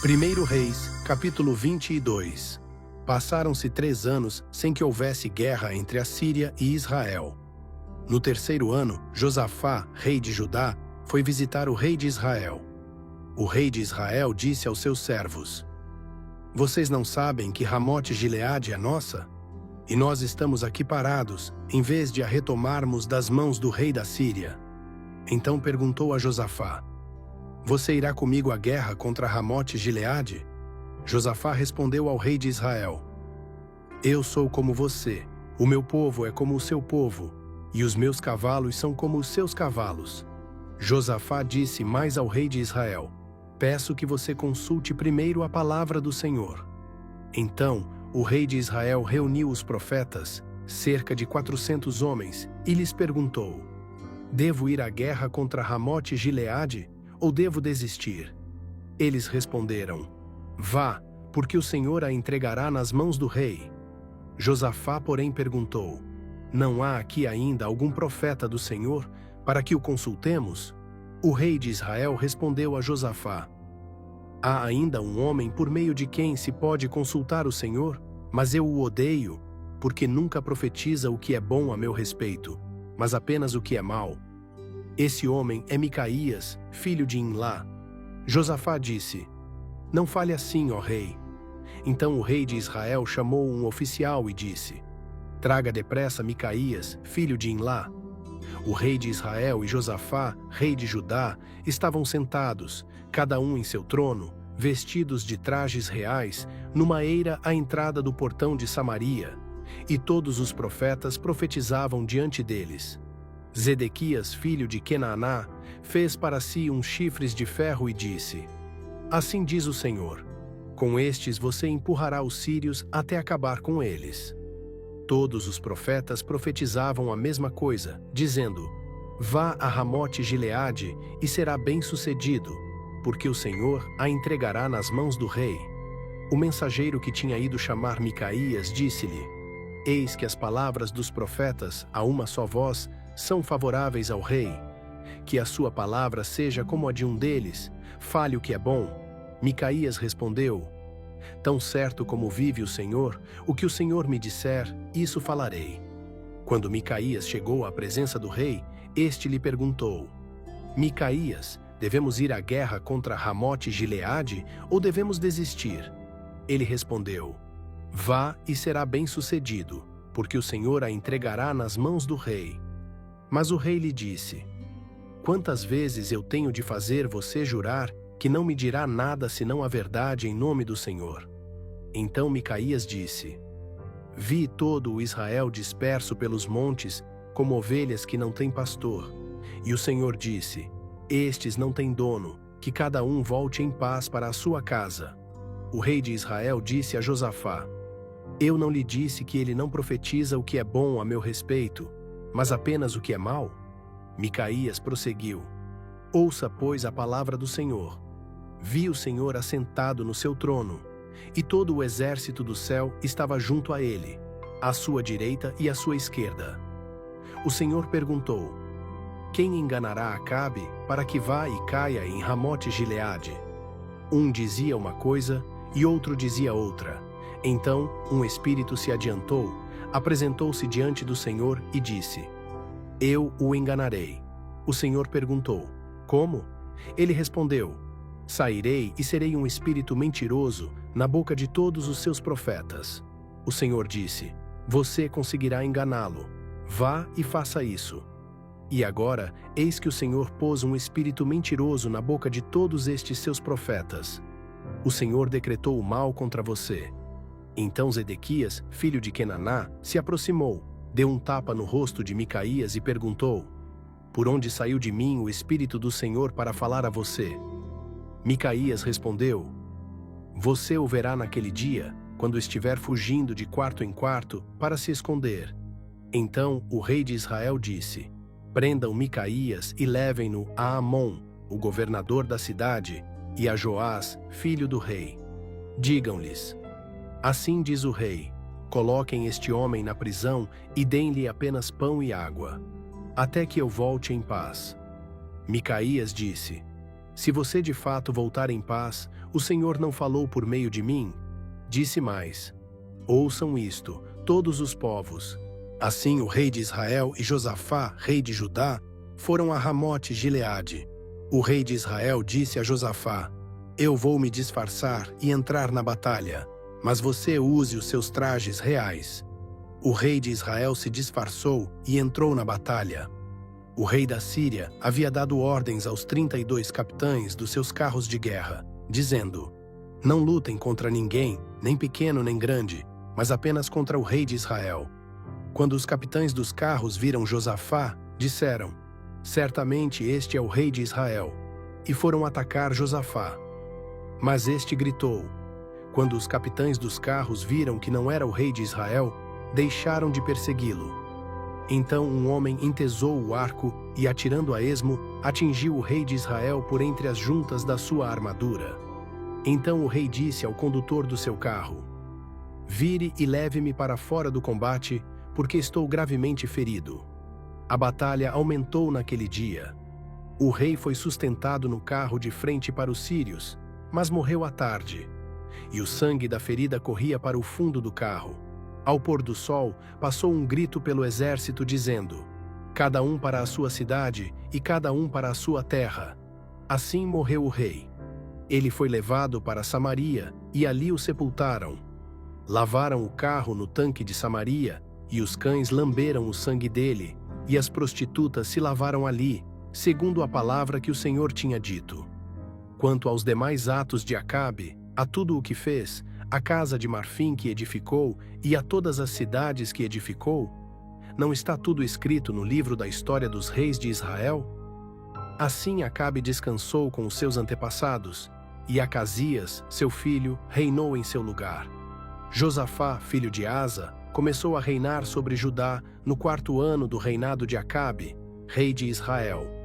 1 Reis, capítulo 22. Passaram-se 3 anos sem que houvesse guerra entre a Síria e Israel. No 3º ano, Josafá, rei de Judá, foi visitar o rei de Israel. O rei de Israel disse aos seus servos: "Vocês não sabem que Ramote-Gileade é nossa? E nós estamos aqui parados, em vez de a retomarmos das mãos do rei da Síria." Então perguntou a Josafá: "Você irá comigo à guerra contra Ramote-Gileade?" Josafá respondeu ao rei de Israel: "Eu sou como você, o meu povo é como o seu povo, e os meus cavalos são como os seus cavalos." Josafá disse mais ao rei de Israel: "Peço que você consulte primeiro a palavra do Senhor." Então o rei de Israel reuniu os profetas, cerca de 400 homens, e lhes perguntou: "Devo ir à guerra contra Ramote-Gileade, ou devo desistir?" Eles responderam: "Vá, porque o Senhor a entregará nas mãos do rei." Josafá, porém, perguntou: "Não há aqui ainda algum profeta do Senhor, para que o consultemos?" O rei de Israel respondeu a Josafá: "Há ainda um homem por meio de quem se pode consultar o Senhor, mas eu o odeio, porque nunca profetiza o que é bom a meu respeito, mas apenas o que é mau. Esse homem é Micaías, filho de Imlá." Josafá disse: "Não fale assim, ó rei." Então o rei de Israel chamou um oficial e disse: "Traga depressa Micaías, filho de Imlá." O rei de Israel e Josafá, rei de Judá, estavam sentados, cada um em seu trono, vestidos de trajes reais, numa eira à entrada do portão de Samaria, e todos os profetas profetizavam diante deles. Zedequias, filho de Quenaaná, fez para si uns chifres de ferro e disse: "Assim diz o Senhor: com estes você empurrará os sírios até acabar com eles." Todos os profetas profetizavam a mesma coisa, dizendo: "Vá a Ramote-Gileade e será bem-sucedido, porque o Senhor a entregará nas mãos do rei." O mensageiro que tinha ido chamar Micaías disse-lhe: "Eis que as palavras dos profetas, a uma só voz, são favoráveis ao rei. Que a sua palavra seja como a de um deles, fale o que é bom." Micaías respondeu: "Tão certo como vive o Senhor, o que o Senhor me disser, isso falarei." Quando Micaías chegou à presença do rei, este lhe perguntou: "Micaías, devemos ir à guerra contra Ramote-Gileade ou devemos desistir?" Ele respondeu: "Vá e será bem-sucedido, porque o Senhor a entregará nas mãos do rei." Mas o rei lhe disse: "Quantas vezes eu tenho de fazer você jurar que não me dirá nada senão a verdade em nome do Senhor?" Então Micaías disse: "Vi todo o Israel disperso pelos montes, como ovelhas que não têm pastor. E o Senhor disse: Estes não têm dono, que cada um volte em paz para a sua casa." O rei de Israel disse a Josafá: "Eu não lhe disse que ele não profetiza o que é bom a meu respeito, mas apenas o que é mau?" Micaías prosseguiu: "Ouça, pois, a palavra do Senhor. Vi o Senhor assentado no seu trono, e todo o exército do céu estava junto a ele, à sua direita e à sua esquerda. O Senhor perguntou: Quem enganará Acabe para que vá e caia em Ramote-Gileade?" Um dizia uma coisa e outro dizia outra. Então um espírito se adiantou, apresentou-se diante do Senhor e disse: "Eu o enganarei." O Senhor perguntou: "Como?" Ele respondeu: "Sairei e serei um espírito mentiroso na boca de todos os seus profetas." O Senhor disse: "Você conseguirá enganá-lo. Vá e faça isso." E agora, eis que o Senhor pôs um espírito mentiroso na boca de todos estes seus profetas. O Senhor decretou o mal contra você." Então Zedequias, filho de Quenaaná, se aproximou, deu um tapa no rosto de Micaías e perguntou: "Por onde saiu de mim o espírito do Senhor para falar a você?" Micaías respondeu: "Você o verá naquele dia, quando estiver fugindo de quarto em quarto para se esconder." Então o rei de Israel disse: "Prendam Micaías e levem-no a Amon, o governador da cidade, e a Joás, filho do rei. Digam-lhes: Assim diz o rei: coloquem este homem na prisão e deem-lhe apenas pão e água, até que eu volte em paz." Micaías disse: Se você de fato voltar em paz, o Senhor não falou por meio de mim? Disse mais: ouçam isto, todos os povos. Assim o rei de Israel e Josafá, rei de Judá, foram a Ramote Gileade. O rei de Israel disse a Josafá: eu vou me disfarçar e entrar na batalha, mas você use os seus trajes reais. O rei de Israel se disfarçou e entrou na batalha. O rei da Síria havia dado ordens aos 32 capitães dos seus carros de guerra, dizendo: não lutem contra ninguém, nem pequeno nem grande, mas apenas contra o rei de Israel. Quando os capitães dos carros viram Josafá, disseram: certamente este é o rei de Israel. E foram atacar Josafá. Mas este gritou. Quando os capitães dos carros viram que não era o rei de Israel, deixaram de persegui-lo. Então um homem entesou o arco e, atirando a esmo, atingiu o rei de Israel por entre as juntas da sua armadura. Então o rei disse ao condutor do seu carro: vire e leve-me para fora do combate, porque estou gravemente ferido. A batalha aumentou naquele dia. O rei foi sustentado no carro de frente para os sírios, mas morreu à tarde. E o sangue da ferida corria para o fundo do carro. Ao pôr do sol, passou um grito pelo exército dizendo: cada um para a sua cidade e cada um para a sua terra. Assim morreu o rei. Ele foi levado para Samaria e ali o sepultaram. Lavaram o carro no tanque de Samaria e os cães lamberam o sangue dele, e as prostitutas se lavaram ali, segundo a palavra que o Senhor tinha dito. Quanto aos demais atos de Acabe, a tudo o que fez, a casa de marfim que edificou e a todas as cidades que edificou, não está tudo escrito no livro da história dos reis de Israel? Assim Acabe descansou com os seus antepassados, e Acasias, seu filho, reinou em seu lugar. Josafá, filho de Asa, começou a reinar sobre Judá no 4º ano do reinado de Acabe, rei de Israel.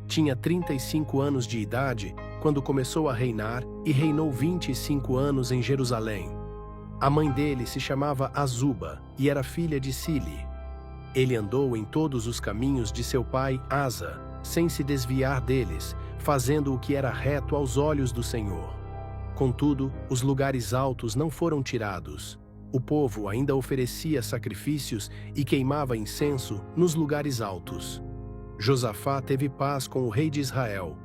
Tinha 35 anos de idade quando começou a reinar e reinou 25 anos em Jerusalém. A mãe dele se chamava Azuba e era filha de Sili. Ele andou em todos os caminhos de seu pai Asa, sem se desviar deles, fazendo o que era reto aos olhos do Senhor. Contudo, os lugares altos não foram tirados. O povo ainda oferecia sacrifícios e queimava incenso nos lugares altos. Josafá teve paz com o rei de Israel.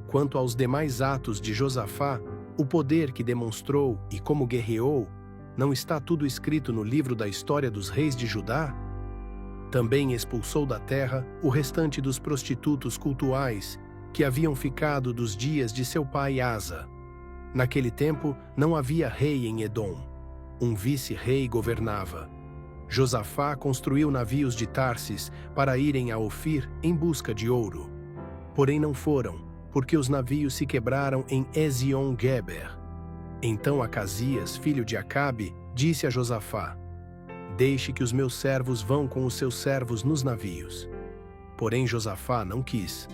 Quanto aos demais atos de Josafá, o poder que demonstrou e como guerreou, não está tudo escrito no livro da história dos reis de Judá? Também expulsou da terra o restante dos prostitutos cultuais que haviam ficado dos dias de seu pai Asa. Naquele tempo não havia rei em Edom. Um vice-rei governava. Josafá construiu navios de Tarsis para irem a Ofir em busca de ouro. Porém não foram, porque os navios se quebraram em Ezion-Geber. Então Acasias, filho de Acabe, disse a Josafá: deixe que os meus servos vão com os seus servos nos navios. Porém Josafá não quis.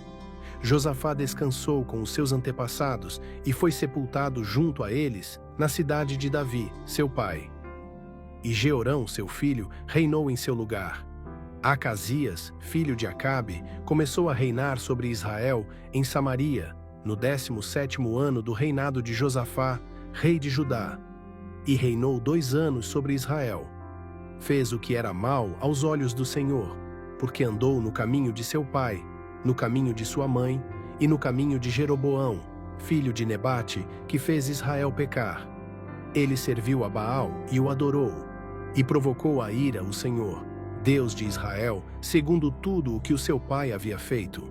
Josafá descansou com os seus antepassados e foi sepultado junto a eles na cidade de Davi, seu pai. E Jeorão, seu filho, reinou em seu lugar. Acasias, filho de Acabe, começou a reinar sobre Israel em Samaria, no 17º ano do reinado de Josafá, rei de Judá, e reinou 2 anos sobre Israel. Fez o que era mal aos olhos do Senhor, porque andou no caminho de seu pai, no caminho de sua mãe e no caminho de Jeroboão, filho de Nebate, que fez Israel pecar. Ele serviu a Baal e o adorou, e provocou a ira o Senhor, Deus de Israel, segundo tudo o que o seu pai havia feito.